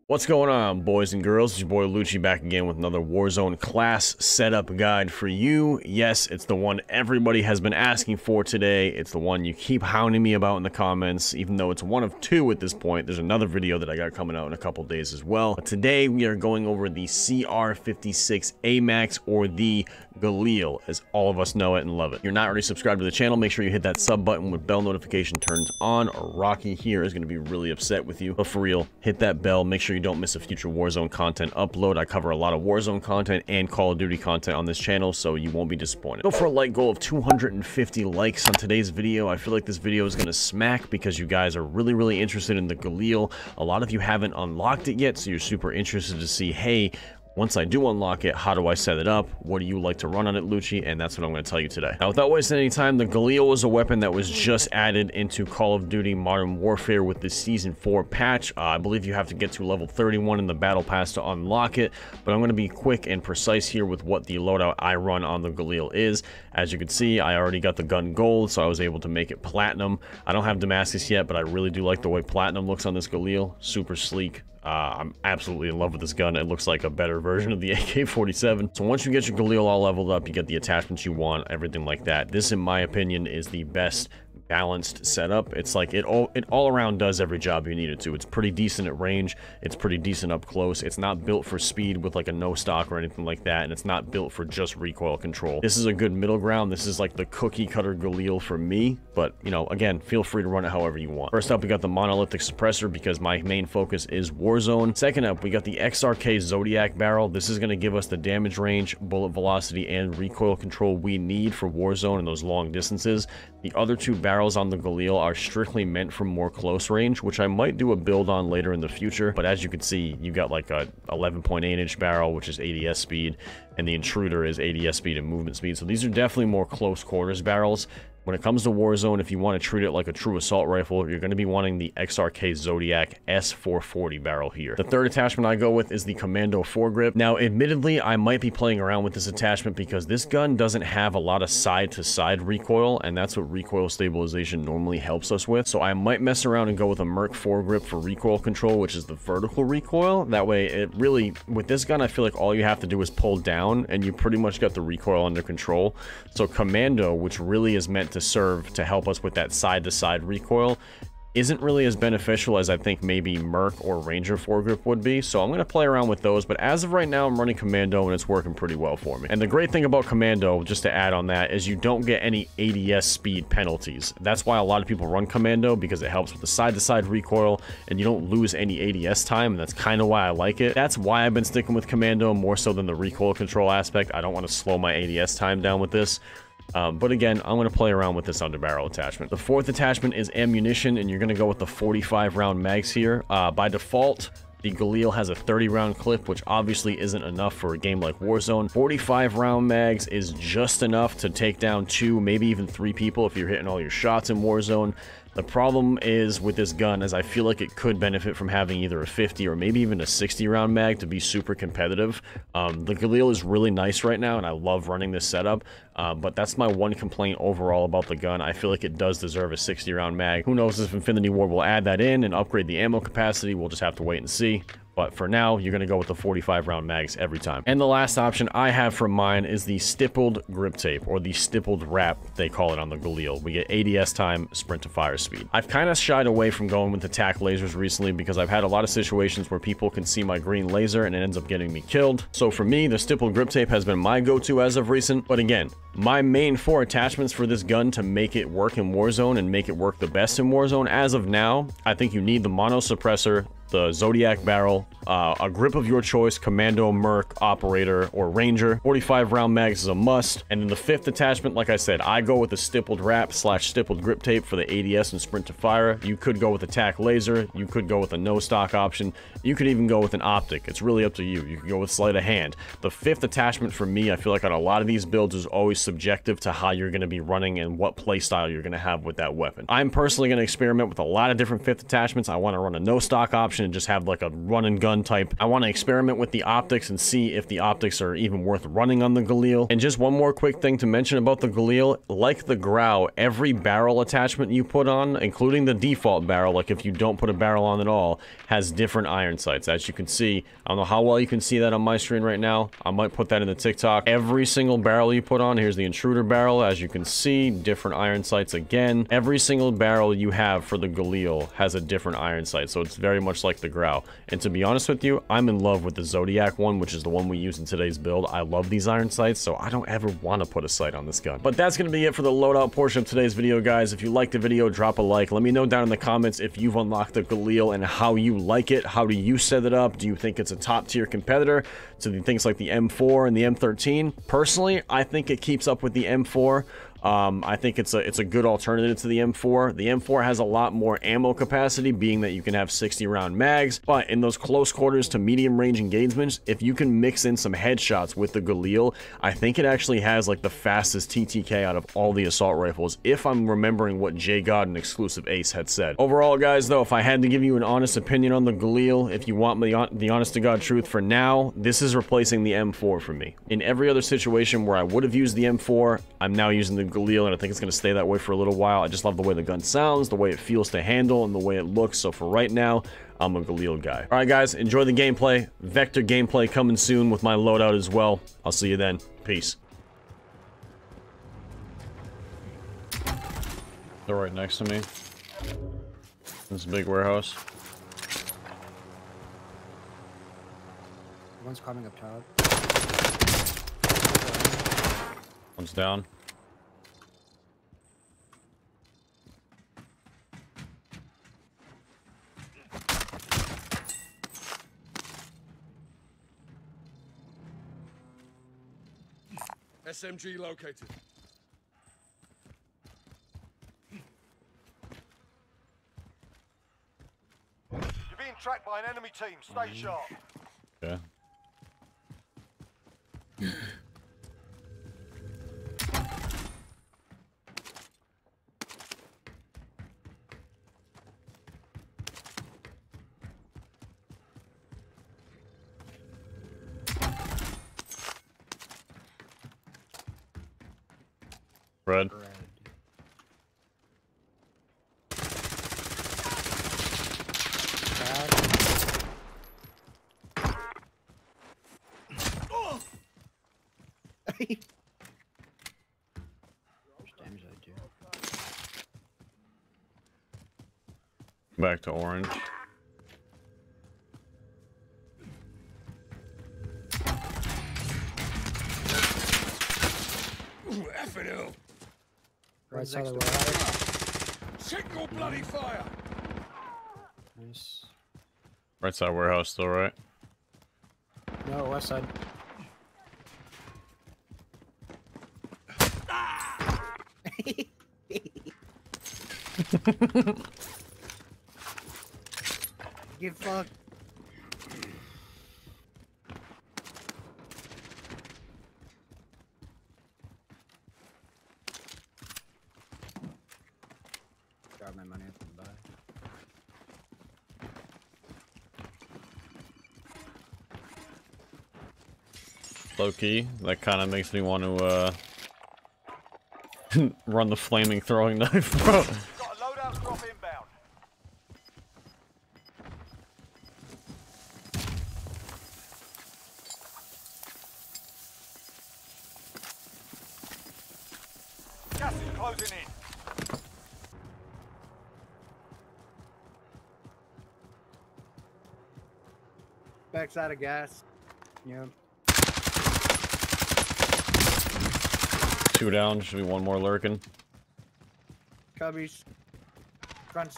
What's going on, boys and girls? It's your boy Lucci back again with another Warzone class setup guide for you. Yes, it's the one everybody has been asking for today. It's the one you keep hounding me about in the comments, even though it's one of two at this point. There's another video that I got coming out in a couple days as well. But today we are going over the CR56 AMAX, or the GALIL, as all of us know it and love it. If you're not already subscribed to the channel, make sure you hit that sub button with bell notification turned on, or Rocky here is going to be really upset with you. But for real, hit that bell. Make sure you don't miss a future Warzone content upload. I cover a lot of Warzone content and Call of Duty content on this channel, so you won't be disappointed. Go for a like goal of 250 likes on today's video. I feel like this video is going to smack because you guys are really interested in the GALIL. A lot of you haven't unlocked it yet, so you're super interested to see, hey, once I do unlock it, how do I set it up? What do you like to run on it, Lucci? And that's what I'm going to tell you today. Now, without wasting any time, the GALIL was a weapon that was just added into Call of Duty Modern Warfare with the Season 4 patch. I believe you have to get to level 31 in the Battle Pass to unlock it, but I'm going to be quick and precise here with what the loadout I run on the GALIL is. As you can see, I already got the gun gold, so I was able to make it platinum. I don't have Damascus yet, but I really do like the way platinum looks on this GALIL. Super sleek. I'm absolutely in love with this gun. It looks like a better version of the AK-47. So once you get your GALIL all leveled up, you get the attachments you want, everything like that. This, in my opinion, is the best balanced setup. It's like it all around does every job you need it to. It's pretty decent at range. It's pretty decent up close. It's not built for speed with like a no stock or anything like that, and it's not built for just recoil control. This is a good middle ground. This is like the cookie cutter GALIL for me, but you know, again, feel free to run it however you want. First up, we got the monolithic suppressor because my main focus is Warzone. Second up, we got the XRK Zodiac barrel. This is going to give us the damage range, bullet velocity, and recoil control we need for Warzone and those long distances. The other two barrels on the GALIL are strictly meant for more close range, which I might do a build on later in the future. But as you can see, you got like a 11.8 inch barrel, which is ADS speed, and the intruder is ADS speed and movement speed. So these are definitely more close quarters barrels. When it comes to Warzone, if you want to treat it like a true assault rifle, you're going to be wanting the XRK Zodiac S440 barrel here. The third attachment I go with is the Commando foregrip. Now, admittedly, I might be playing around with this attachment because this gun doesn't have a lot of side-to-side recoil, and that's what recoil stabilization normally helps us with. So I might mess around and go with a Merc foregrip for recoil control, which is the vertical recoil. That way, it really, with this gun, I feel like all you have to do is pull down, and you pretty much got the recoil under control. So Commando, which really is meant to serve to help us with that side-to-side recoil, isn't really as beneficial as I think maybe Merc or Ranger foregrip would be. So I'm going to play around with those, but as of right now, I'm running Commando and it's working pretty well for me. And the great thing about Commando, just to add on that, is you don't get any ADS speed penalties. That's why a lot of people run Commando, because it helps with the side-to-side recoil and you don't lose any ADS time, and that's kind of why I like it. That's why I've been sticking with Commando more so than the recoil control aspect. I don't want to slow my ADS time down with this. But again, I'm going to play around with this underbarrel attachment. The fourth attachment is ammunition, and you're going to go with the 45 round mags here. By default, the GALIL has a 30 round clip, which obviously isn't enough for a game like Warzone. 45 round mags is just enough to take down 2, maybe even 3 people if you're hitting all your shots in Warzone. The problem is with this gun is I feel like it could benefit from having either a 50 or maybe even a 60 round mag to be super competitive. The GALIL is really nice right now, and I love running this setup, but that's my one complaint overall about the gun. I feel like it does deserve a 60 round mag. Who knows if Infinity Ward will add that in and upgrade the ammo capacity? We'll just have to wait and see. But for now, you're going to go with the 45 round mags every time. And the last option I have for mine is the stippled grip tape, or the stippled wrap, they call it on the GALIL. We get ADS time, sprint to fire speed. I've kind of shied away from going with the tac lasers recently because I've had a lot of situations where people can see my green laser and it ends up getting me killed. So for me, the stippled grip tape has been my go-to as of recent. But again, my main 4 attachments for this gun to make it work in Warzone and make it work the best in Warzone as of now, I think you need the mono suppressor, the Zodiac barrel, a grip of your choice, Commando, Merc, Operator, or Ranger. 45 round mags is a must. And then the 5th attachment, like I said, I go with the stippled wrap / stippled grip tape for the ADS and sprint to fire. You could go with a tac laser. You could go with a no stock option. You could even go with an optic. It's really up to you. You could go with sleight of hand. The 5th attachment for me, I feel like on a lot of these builds is always subjective to how you're going to be running and what playstyle you're going to have with that weapon. I'm personally going to experiment with a lot of different 5th attachments. I want to run a no stock option. option and just have like a run and gun type. I want to experiment with the optics and see if the optics are even worth running on the GALIL. And just one more quick thing to mention about the GALIL, like the Grau, every barrel attachment you put on, including the default barrel, like if you don't put a barrel on at all, has different iron sights. As you can see, I don't know how well you can see that on my screen right now. I might put that in the TikTok. Every single barrel you put on, here's the intruder barrel, as you can see, different iron sights again. Every single barrel you have for the GALIL has a different iron sight, so it's very much like the Grau. And to be honest with you, I'm in love with the Zodiac one, which is the one we use in today's build. I love these iron sights, so I don't ever want to put a sight on this gun. But that's going to be it for the loadout portion of today's video, guys. If you liked the video, drop a like. Let me know down in the comments if you've unlocked the GALIL and how you like it. How do you set it up? Do you think it's a top tier competitor to the things like the M4 and the M13? Personally, I think it keeps up with the M4. I think it's a good alternative to the M4. The M4 has a lot more ammo capacity, being that you can have 60 round mags, but in those close quarters to medium range engagements, if you can mix in some headshots with the GALIL, I think it actually has like the fastest TTK out of all the assault rifles, if I'm remembering what J God and Exclusive Ace had said. Overall, guys, though, if I had to give you an honest opinion on the GALIL, if you want the honest to God truth, for now, this is replacing the M4 for me. In every other situation where I would have used the M4, I'm now using the GALIL, and I think it's going to stay that way for a little while. I just love the way the gun sounds, the way it feels to handle, and the way it looks. So for right now, I'm a GALIL guy. All right, guys, enjoy the gameplay. Vector gameplay coming soon with my loadout as well. I'll see you then. Peace. They're right next to me. This big warehouse. One's coming up top. One's down. SMG located. You're being tracked by an enemy team. Stay sharp. Okay. Red. Back to orange. Ooh, F-N-L. Right side of the warehouse. Check your bloody fire. Nice. Right side warehouse still, right? No, west side. Get fucked. Grab my money and buy. Low key, that kind of makes me want to run the flaming throwing knife, bro. Got a loadout drop inbound. Gas is closing in. Backside of gas. Yeah. Two down, should be one more lurking. Cubbies. Front,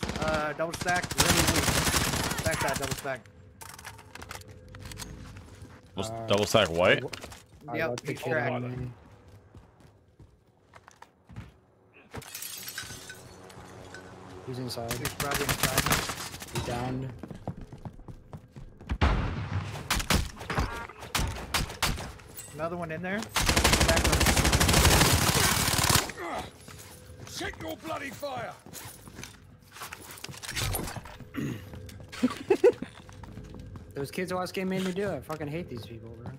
double stack. Really weak. Backside, double stack. Double stack white? Yep, he's cracked. He's inside. He's probably inside. He's down. Another one in there. Back room. Check your bloody fire. Those kids last game made me do it. I fucking hate these people, bro.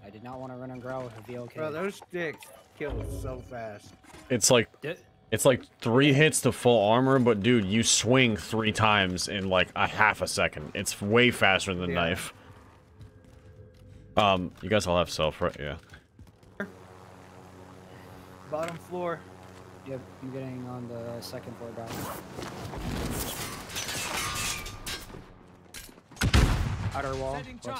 I did not want to run and growl with a VLK. Bro, those sticks kill so fast. It's like Did- it's like 3 hits to full armor, but dude, you swing 3 times in like a half a second. It's way faster than the knife. You guys all have self, right? Yeah. Bottom floor. Yep, I'm getting on the second floor down. Outer wall. Left side.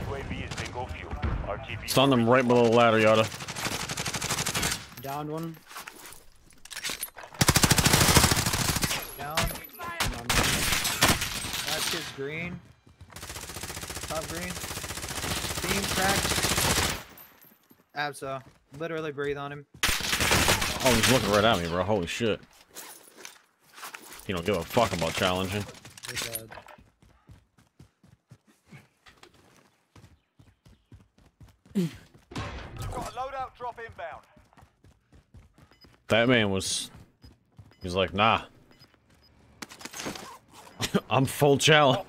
UAV is bingo fuel. RTV. Stun them right below the ladder, Yoda. Downed one. Down. That kid's green. Top green. Beam cracked. Abso. Literally breathe on him. Oh, he's looking right at me, bro. Holy shit. You don't give a fuck about challenging. Good. Got a loadout drop inbound. That man was... He's like, nah. I'm full challenge.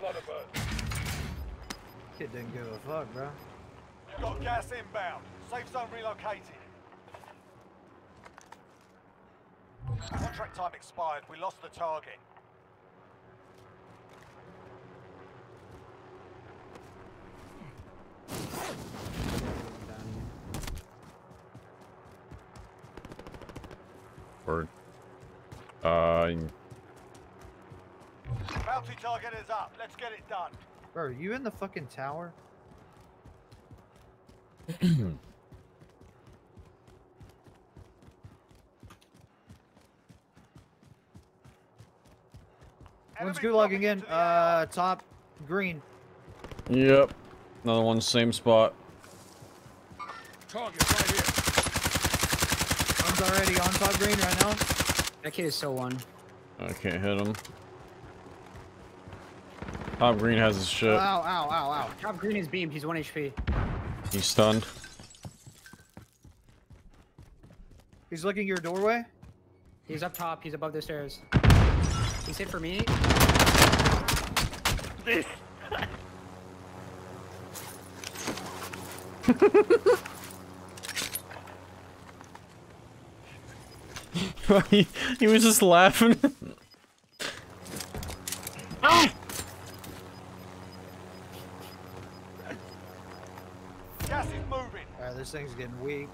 Kid didn't give a fuck, bro. Got gas inbound. Safe zone relocated. Contract time expired. We lost the target. Word. Bounty target is up. Let's get it done. Bro, are you in the fucking tower? One's Enemy gulag dropping again. into the AR. Top green. Yep. Another one, same spot. Target right here. One's already on top green right now. That kid is so one. I can't hit him. Top green has his shit. Ow, ow, ow, ow. Top green is beamed. He's 1 HP. He's stunned. He's looking your doorway. He's up top. He's above the stairs. He's hit for me. he was just laughing. Gas is moving. Alright, this thing's getting weak.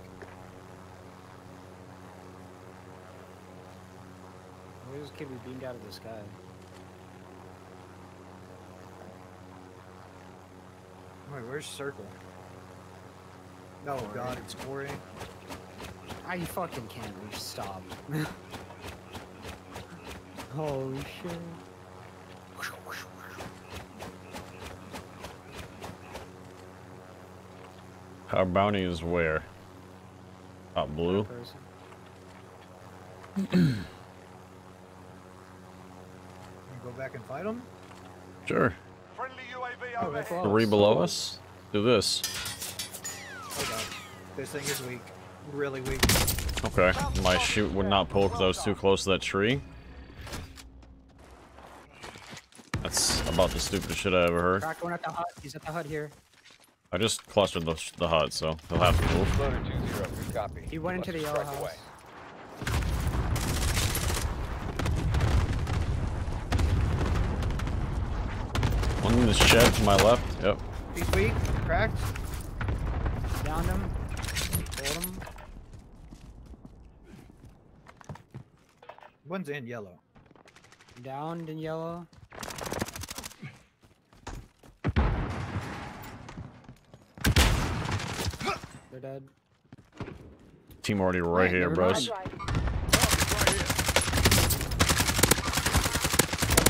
Where does this kid be beamed out of the sky? Wait, where's circle? Oh god, it's Corey. I fucking can't reach. Stop. Holy shit. Our bounty is where? Top blue. Person. Go back and fight him? Sure. Friendly UAV Oh, overhead. that's 3 below us. Do this. Oh god. This thing is weak. Really weak. Okay. My shoot would not pull because I was too close to that tree. That's about the stupidest shit I ever heard. Cracked one at the hut. He's at the hut here. I just clustered the hut, so he'll have to move. Loader 2-0, good copy. He went into the yellow Strike house. away. One in the shed to my left. Yep. He's weak. Cracked. Downed him. Pulled him. One's in yellow. Downed in yellow. They're dead. Team already right here, never bros. mind.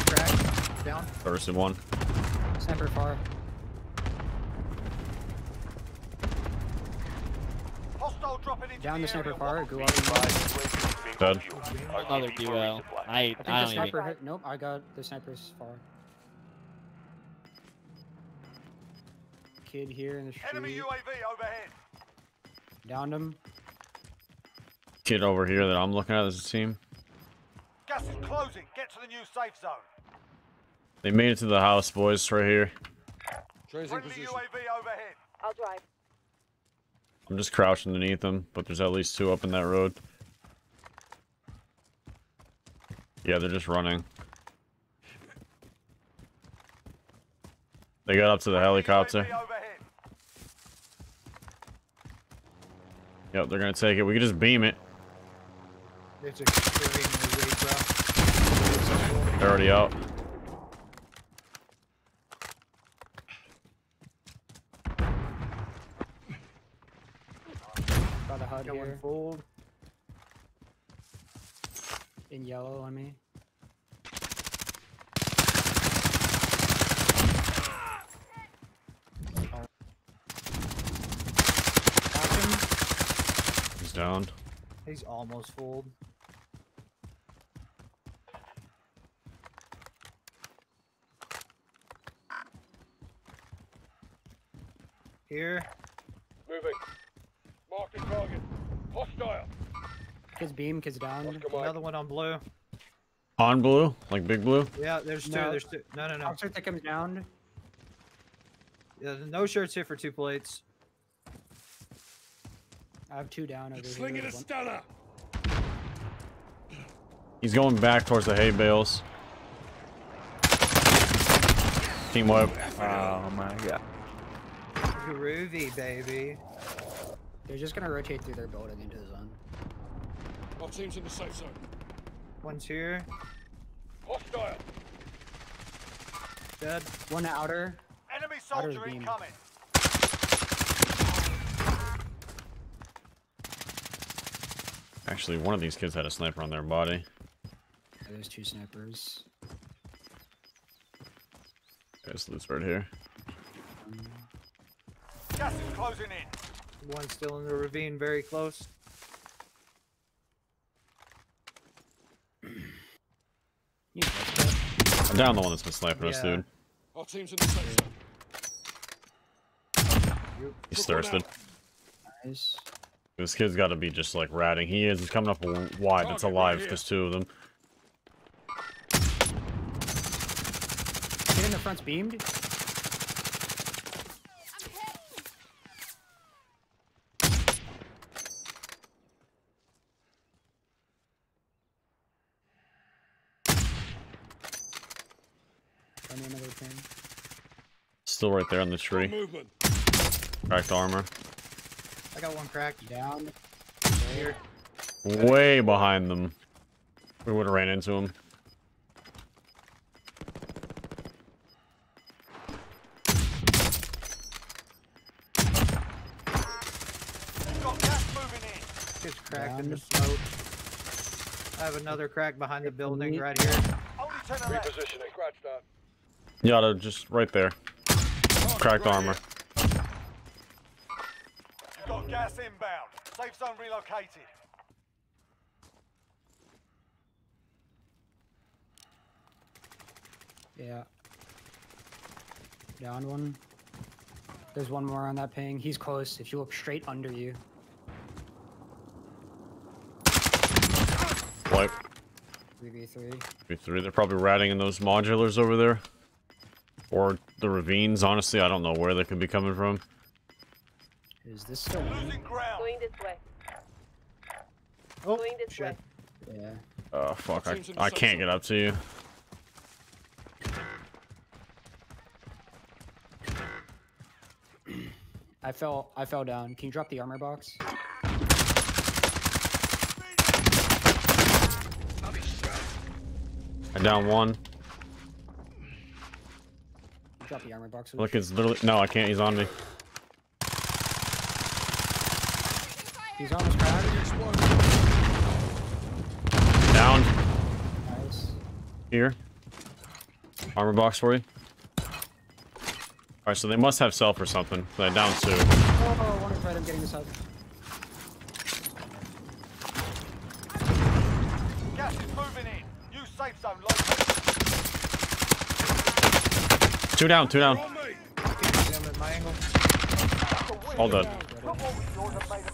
Cracked. Down. Thirsted one. Sniper far. Hostile dropping into Down the sniper area. far. One Go more out. Dead. Another duo. I I think the don't even. sniper hit. Nope, I got the sniper's far. Kid here in the Enemy street. UAV overhead. Downed him. Kid over here that I'm looking at is a team. Gas is closing. Get to the new safe zone. They made it to the house, boys, right here. Tracing Friendly position. UAV overhead. I'll drive. I'm just crouching underneath them, but there's at least 2 up in that road. Yeah, they're just running. They got up to the helicopter. UAV overhead. Yep, they're gonna take it. We can just beam it. It's a bro. They're already out. Got a HUD Got one here. fold. In yellow on me. He's down. He's almost fold. Here. Moving. Marking target. Hostile. Kids beam, kids down. Another one on blue. On blue? Like big blue? Yeah, there's two. No. There's two. No, no, no. Officer that comes down. Yeah, no shirts here for 2 plates. I have 2 down over Slinging here. a stunner. He's going back towards the hay bales. Team wipe. Oh my god. Groovy, baby. They're just gonna rotate through their building into the zone. Our team's in the safe zone. One's here. Hostile. Dead. One outer. Enemy Outer's soldier beam. incoming. Actually, one of these kids had a sniper on their body. There's 2 snipers. Guys, loose right here. Gas is closing in. One's still in the ravine, very close. You guys I'm down the one that's been sniping us, Yeah. dude. Our team's in the safe zone. He's thirsted. nice. This kid's got to be just like ratting. He is. He's coming up wide. It's alive. There's 2 of them. Kid in the front's beamed. Find me another ping. Still right there on the tree. Movement. Cracked armor. I got one cracked. Down. Here. Way behind them. We would have ran into him. Got gas moving in. Gets cracked in Down. the smoke. I have another crack behind the building right here. Only 10 left. Repositioning. Scratch that. Yada, just right there. Cracked armor. You've got gas inbound. Safe zone relocated. Yeah. Down one. There's one more on that ping. He's close. If you look straight under you. Wipe. 3v3. 3. They're probably ratting in those modulars over there. Or the ravines. Honestly, I don't know where they could be coming from. Is this still one? Losing ground. Going this way. Oh, Going this shit. way. Yeah. Oh, fuck. I can't get up to you. I fell down. Can you drop the armor box? I down one. Drop the armor box. Look, it's literally... No, I can't. He's on me. He's almost cracked. Down. Nice. Here. Armor box for you. Alright, so they must have self or something. So I down 2. Oh, one is right. I'm getting this up. Gas is moving in. Use safe zone located. 2 down, 2 down. On me. Him at my angle. All dead. Put what was yours and made a